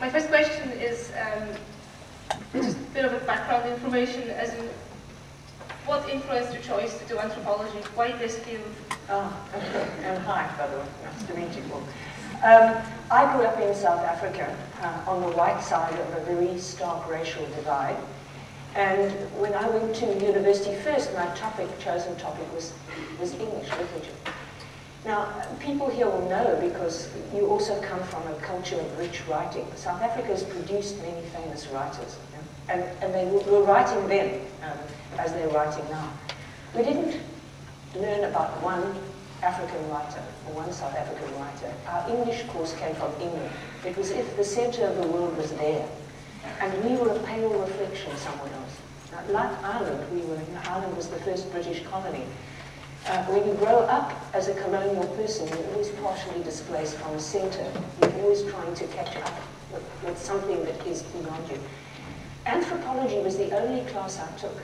My first question is just a bit of a background information, as in what influenced your choice to do anthropology? Why this field? And hi, by the way, nice to meet you all. I grew up in South Africa on the white side of a very stark racial divide. And when I went to university first, my chosen topic was English literature. Now, people here will know because you also come from a culture of rich writing. South Africa has produced many famous writers, and they were writing then as they're writing now. We didn't learn about one African writer or one South African writer. Our English course came from England. It was as if the center of the world was there, and we were a pale reflection somewhere else. Now, like Ireland, Ireland was the first British colony. When you grow up as a colonial person, you're always partially displaced from the center. You're always trying to catch up with something that is beyond you. Anthropology was the only class I took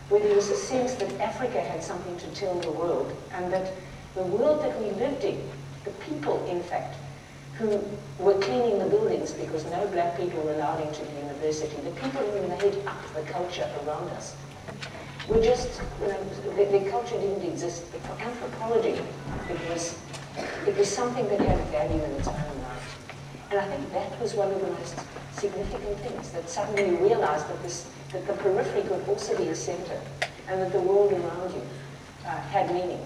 where there was a sense that Africa had something to tell the world, and that the world that we lived in, the people, in fact, who were cleaning the buildings because no black people were allowed into the university, the people who made up the culture around us, were just, their culture didn't exist. But for anthropology, it was something that had value in its own right. And I think that was one of the most significant things, that suddenly you realized that the periphery could also be a center, and that the world around you had meaning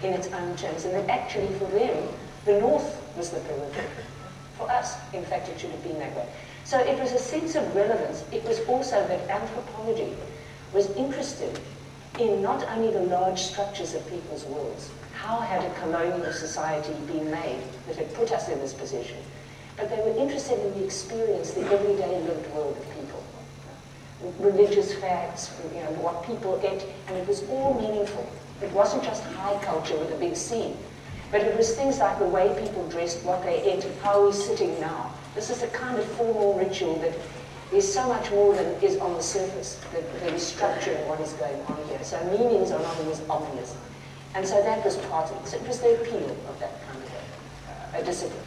in its own terms, and that actually for them, the north was the periphery. For us, in fact, it should have been that way. So it was a sense of relevance. It was also that anthropology was interested in not only the large structures of people's worlds, how had a colonial society been made that had put us in this position, but they were interested in the experience, the everyday lived world of people. Religious facts, what people ate, and it was all meaningful. It wasn't just high culture with a big C, but it was things like the way people dressed, what they ate, how we're sitting now. This is a kind of formal ritual that is so much more than is on the surface. There is structure in what is going on here. So meanings are not always obvious. And so that was part of it. So it was the appeal of that kind of a discipline.